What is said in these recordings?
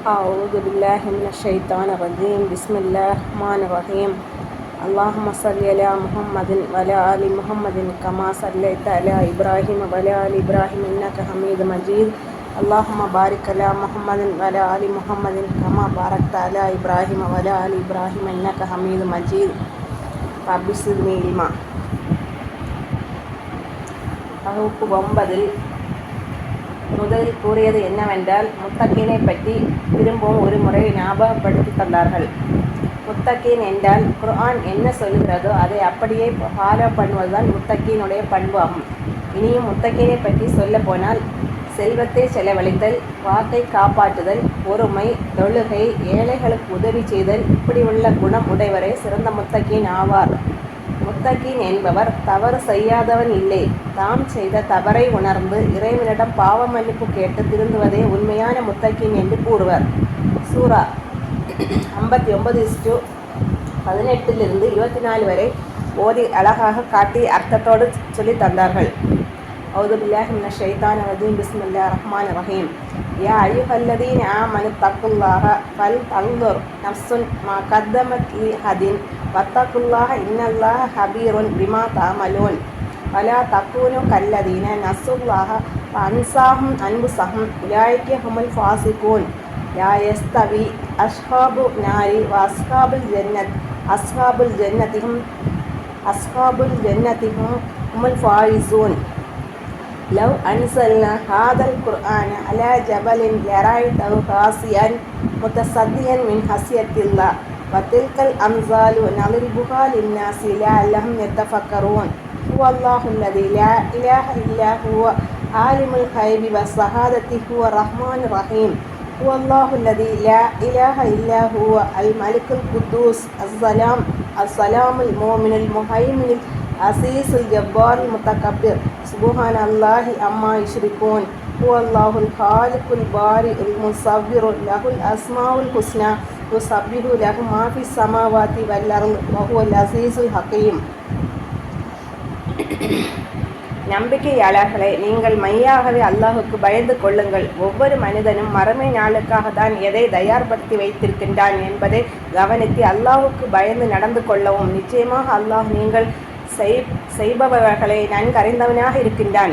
أعوذ بالله من الشيطان الرجيم بسم الله الرحمن الرحيم اللهم صل على محمد وعلى آل محمد كما صليت على إبراهيم وعلى آل إبراهيم إنك حميد مجيد اللهم بارك على محمد وعلى آل محمد كما باركت على إبراهيم وعلى آل إبراهيم إنك حميد مجيد رب زدني علما. வகுப்பு 9 முதலில் கூறியது என்னவென்றால் முத்தக்கீனை பற்றி திரும்பவும் ஒரு முறை ஞாபகப்படுத்தி தந்தார்கள். முத்தக்கீன் என்றால் குர்ஆன் என்ன சொல்கிறதோ அதை அப்படியே ஃபாலோ பண்ணுவதுதான் முத்தக்கீனுடைய பண்பு ஆகும். இனியும் முத்தக்கீனை பற்றி சொல்ல போனால் செல்வத்தை செலவழித்தல், வாக்கை காப்பாற்றுதல், பொறுமை, தொழுகை, ஏழைகளுக்கு உதவி செய்தல் இப்படி உள்ள குணம் உடையவரே சிறந்த முத்தக்கீன் ஆவார். முத்தக்கீன் என்பவர் தவறு செய்யாதவன் இல்லை, தாம் செய்த தவறை உணர்ந்து இறைவனிடம் பாவ மன்னிப்பு கேட்டு திருந்துவதே உண்மையான முத்தக்கீன் என்று கூறுவர். சூரா 59:18 24 வரை ஓதி அழகாக காட்டி அர்த்தத்தோடு சொல்லி தந்தார்கள். أعوذ بالله من الشيطان الرجيم بسم الله الرحمن الرحيم يا أيها الذين آمنوا اتقوا الله فلتنظر نفس ما قدمت لغد واتقوا الله إن الله خبير بما تعملون ولا تكونوا كالذين نسوا الله فأنساهم أنفسهم أولئك هم الفاسقون لا يستوي أصحاب النار وأصحاب الجنة أصحاب الجنة هم الفائزون لو أنزلنا هذا القرآن على جبل لرأيته خاشعا متصدعا من خشية الله وتلك الأمثال نضربها للناس لعلهم يتفكرون هو الله الذي لا إله إلا هو عالم الغيب والشهادة هو الرحمن الرحيم هو الله الذي لا إله إلا هو الملك القدوس السلام المؤمن المهيمن العزيز الجبار المتكبر سبحان الله عما يشركون هو الله الخالق البارئ المصور له الأسماء الحسنى يسبح له ما في السماوات والأرض وهو العزيز الحكيم. நம்பிக்கையாளர்களே, நீங்கள் மையாகவே அல்லாஹுக்கு பயந்து கொள்ளுங்கள். ஒவ்வொரு மனிதனும் மறுமை நாளுக்காக தான் எதை தயார்படுத்தி வைத்திருக்கின்றான் என்பதை கவனித்து அல்லாஹுக்கு பயந்து நடந்து கொள்ளவும். நிச்சயமாக அல்லாஹ் நீங்கள் செய்பவர்களை நன்கறிந்தவனாக இருக்கின்றான்.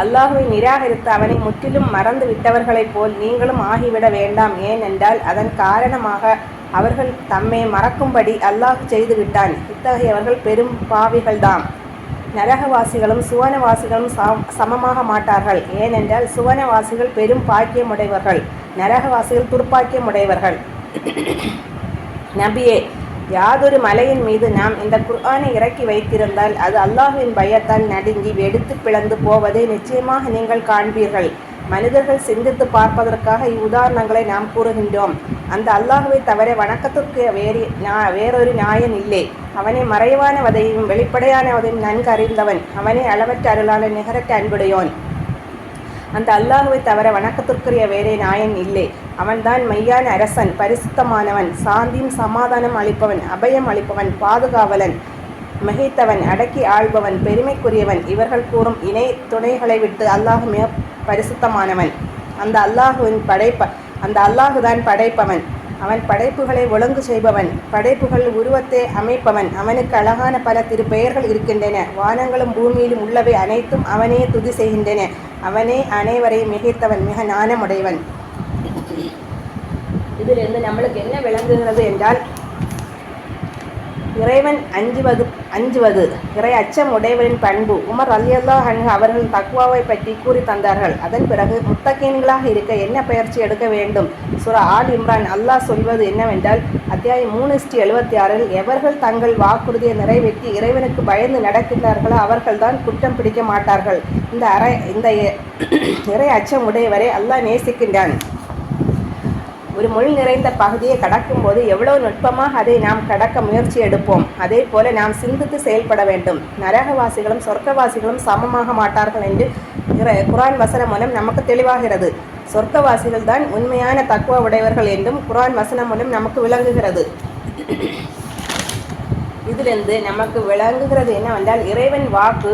அல்லாஹுவை நிராகரித்து அவனை முற்றிலும் மறந்து விட்டவர்களைப் போல் நீங்களும் ஆகிவிட வேண்டாம். ஏனென்றால் அதன் காரணமாக அவர்கள் தம்மை மறக்கும்படி அல்லாஹ் செய்து விட்டான். இத்தகையவர்கள் பெரும் பாவிகள்தாம். நரகவாசிகளும் சுவனவாசிகளும் சமமாக மாட்டார்கள். ஏனென்றால் சுவனவாசிகள் பெரும் பாக்கியமுடையவர்கள், நரகவாசிகள் துர்ப்பாக்கியமுடையவர்கள். நபியே, யாதொரு மலையின் மீது நாம் இந்த குர்ஆனை இறக்கி வைத்திருந்தால் அது அல்லாஹ்வின் பயத்தால் நடுங்கி வெடித்து பிளந்து போவதை நிச்சயமாக நீங்கள் காண்பீர்கள். மனிதர்கள் சிந்தித்து பார்ப்பதற்காக இவ்வுதாரணங்களை நாம் கூறுகின்றோம். அந்த அல்லாஹுவை தவிர வணக்கத்திற்கு வேறொரு நாயன் இல்லை. அவனை மறைவானவதையும் வெளிப்படையானவதையும் நன்கு அறிந்தவன். அவனை அளவற்ற அருளாளன், நிகரற்ற அன்புடையோன். அந்த அல்லாஹுவை தவிர வணக்கத்திற்குரிய வேறே நாயன் இல்லை. அவன்தான் மெய்யான அரசன், பரிசுத்தமானவன், சாந்தியும் சமாதானம் அளிப்பவன், அபயம் அளிப்பவன், பாதுகாவலன், மிகைத்தவன், அடக்கி ஆள்பவன், பெருமைக்குரியவன். இவர்கள் கூறும் இணை துணைகளை விட்டு அல்லாஹ் மிக பரிசுத்தமானவன். அந்த அல்லாஹுதான் படைப்பவன். அவன் படைப்புகளை ஒழுங்கு செய்பவன், படைப்புகள் உருவத்தை அமைப்பவன். அவனுக்கு அழகான பல திருப்பெயர்கள் இருக்கின்றன. வானங்களும் பூமியிலும் உள்ளவை அனைத்தும் அவனே துதி செய்கின்றன. அவனே அனைவரையும் மிகைத்தவன், மிக ஞானமுடையவன். இதிலிருந்து நம்மளுக்கு என்ன விளங்குகிறது என்றால், இறைவன் அஞ்சுவது இறை அச்சம் உடையவரின் பண்பு. உமர் ரலியல்லாஹு அன்ஹு அவர்கள் தக்வாவை பற்றி கூறி தந்தார்கள். அதன் பிறகு முத்தகீன்களாக இருக்க என்ன பயிற்சி எடுக்க வேண்டும்? சூரா ஆல் இம்ரான் அல்லாஹ் சொல்வது என்னவென்றால், அத்தியாயம் 3:76 எவர்கள் தங்கள் வாக்குறுதியை நிறைவேற்றி இறைவனுக்கு பயந்து நடக்கின்றார்களோ அவர்கள்தான் குற்றம் பிடிக்க மாட்டார்கள். இந்த இறை அச்சம் உடையவரை அல்லாஹ் நேசிக்கின்றான். ஒரு முள் நிறைந்த பகுதியை கடக்கும்போது எவ்வளவு நுட்பமாக அதை நாம் கடக்க முயற்சி எடுப்போம். அதே போல நாம் சிந்தித்து செயல்பட வேண்டும். நரகவாசிகளும் சொர்க்கவாசிகளும் சமமாக மாட்டார்கள் என்று குர்ஆன் வசனம் மூலம் நமக்கு தெளிவாகிறது. சொர்க்கவாசிகள் தான் உண்மையான தக்வா உடையவர்கள் என்றும் குர்ஆன் வசனம் மூலம் நமக்கு விளங்குகிறது. இதிலிருந்து நமக்கு விளங்குகிறது என்னவென்றால் இறைவன் வாக்கு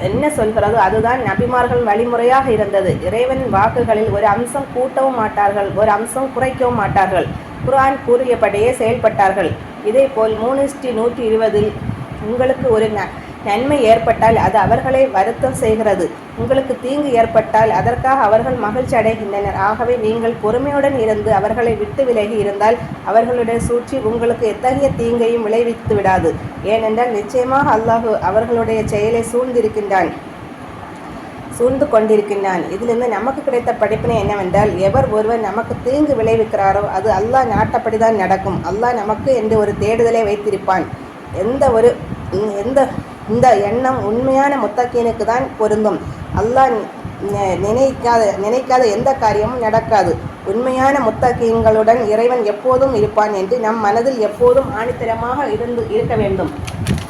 என்ன சொல்கிறதோ அதுதான் நபிமார்கள் வழிமுறையாக இருந்தது. இறைவன் வாக்குகளில் ஒரு அம்சம் கூட்டவும் மாட்டார்கள், ஒரு அம்சம் குறைக்கவும் மாட்டார்கள். குர்ஆன் கூறியபடியே செயல்பட்டார்கள். இதேபோல் 3:120 உங்களுக்கு ஒரு நன்மை ஏற்பட்டால் அது அவர்களை வருத்தம் செய்கிறது, உங்களுக்கு தீங்கு ஏற்பட்டால் அதற்காக அவர்கள் மகிழ்ச்சி அடைகின்றனர். ஆகவே நீங்கள் பொறுமையுடன் இருந்து அவர்களை விட்டு விலகி இருந்தால் அவர்களுடைய சூழ்ச்சி உங்களுக்கு எத்தகைய தீங்கையும் விளைவித்து விடாது. ஏனென்றால் நிச்சயமாக அல்லாஹ் அவர்களுடைய செயலை சூழ்ந்து கொண்டிருக்கின்றான். இதிலிருந்து நமக்கு கிடைத்த படிப்பினை என்னவென்றால், எவர் ஒருவர் நமக்கு தீங்கு விளைவிக்கிறாரோ அது அல்லாஹ் நாட்டப்படிதான் நடக்கும். அல்லாஹ் நமக்கு என்று ஒரு தேடுதலை வைத்திருப்பான். இந்த எண்ணம் உண்மையான முத்தகீனுக்கு தான் பொருந்தும். அல்லாஹ் நினைக்காத எந்த காரியமும் நடக்காது. உண்மையான முத்தகீன்களுடன் இறைவன் எப்போதும் இருப்பான் என்று நம் மனதில் எப்போதும் ஆணித்தரமாக இருக்க வேண்டும்.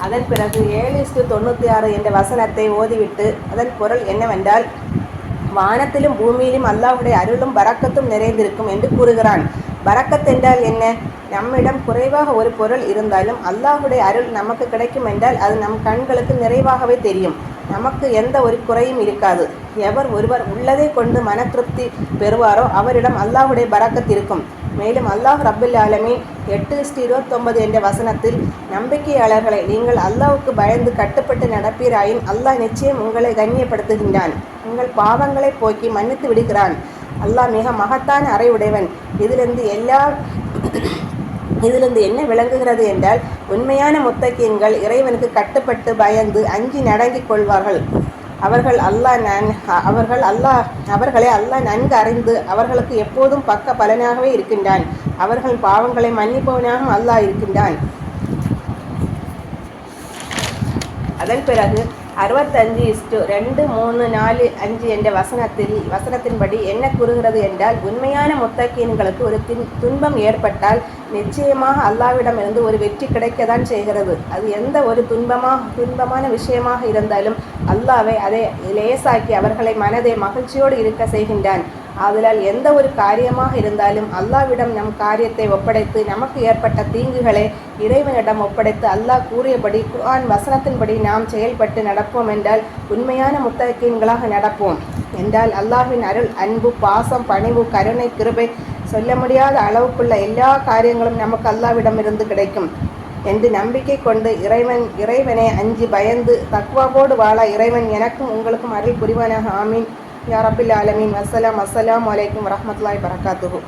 அதன் பிறகு 7:96 என்ற வசனத்தை ஓதிவிட்டு அதன் பொருள் என்னவென்றால், வானத்திலும் பூமியிலும் அல்லாஹ்வுடைய அருளும் பரக்கத்தும் நிறைந்திருக்கும் என்று கூறுகிறான். பரக்கத் என்றால் என்ன? நம்மிடம் குறைவாக ஒரு பொருள் இருந்தாலும் அல்லாஹ்வுடைய அருள் நமக்கு கிடைக்கும் என்றால் அது நம் கண்களுக்கு நிறைவாகவே தெரியும். நமக்கு எந்த ஒரு குறையும் இருக்காது. எவர் ஒருவர் உள்ளதை கொண்டு மன திருப்தி பெறுவாரோ அவரிடம் அல்லாஹ்வுடைய பரக்கத் இருக்கும். மேலும் அல்லாஹ் ரப்புல் ஆலமீன் 8:29 என்ற வசனத்தில், நம்பிக்கையாளர்களை நீங்கள் அல்லாஹ்வுக்கு பயந்து கட்டுப்பட்டு நடப்பீராயின் அல்லாஹ் நிச்சயம் உங்களை கண்ணியப்படுத்துகின்றான், உங்கள் பாவங்களை போக்கி மன்னித்து விடுகிறான். அல்லாஹ் மிக மகத்தான அறைவுடையவன். இதிலிருந்து என்ன விளங்குகிறது என்றால், உண்மையான முத்தகீன்கள் இறைவனுக்கு கட்டுப்பட்டு பயந்து அஞ்சி நடங்கிக் கொள்வார்கள். அவர்களை அல்லாஹ் நன்கு அறிந்து அவர்களுக்கு எப்போதும் பக்க பலனாகவே இருக்கின்றான். அவர்கள் பாவங்களை மன்னிப்பவனாகவும் அல்லாஹ் இருக்கின்றான். அதன் பிறகு 65:2-3-4-5 என்ற வசனத்தின்படி என்ன கூறுகிறது என்றால், உண்மையான முத்தகீன்களுக்கு ஒரு துன்பம் ஏற்பட்டால் நிச்சயமாக அல்லாஹ்விடமிருந்து ஒரு வெற்றி கிடைக்கத்தான் செய்கிறது. அது எந்த ஒரு துன்பமான விஷயமாக இருந்தாலும் அல்லாஹ்வே அதை லேசாக்கி அவர்களை மனதை மகிழ்ச்சியோடு இருக்க செய்கின்றான். ஆதலால் எந்த ஒரு காரியமாக இருந்தாலும் அல்லாஹ்விடம் நம் காரியத்தை ஒப்படைத்து நமக்கு ஏற்பட்ட தீங்குகளை இறைவனிடம் ஒப்படைத்து அல்லாஹ் கூறியபடி குர்ஆன் வசனத்தின்படி நாம் செயல்பட்டு நடப்போம் என்றால் உண்மையான முத்தகீன்களாக நடப்போம் என்றால் அல்லாஹ்வின் அருள், அன்பு, பாசம், பணிவு, கருணை, கிருபை சொல்ல முடியாத அளவுக்குள்ள எல்லா காரியங்களும் நமக்கு அல்லாஹ்விடமிருந்து கிடைக்கும் என்று நம்பிக்கை கொண்டு இறைவனை அஞ்சி பயந்து தக்வாவோடு வாழ இறைவன் எனக்கும் உங்களுக்கும் அருள் புரிவானாக. ஆமீன் யா ரப்பில் ஆலமீன். அஸ்ஸலாமு அலைக்கும் வரஹ்மத்துல்லாஹி வபரகாத்துஹு.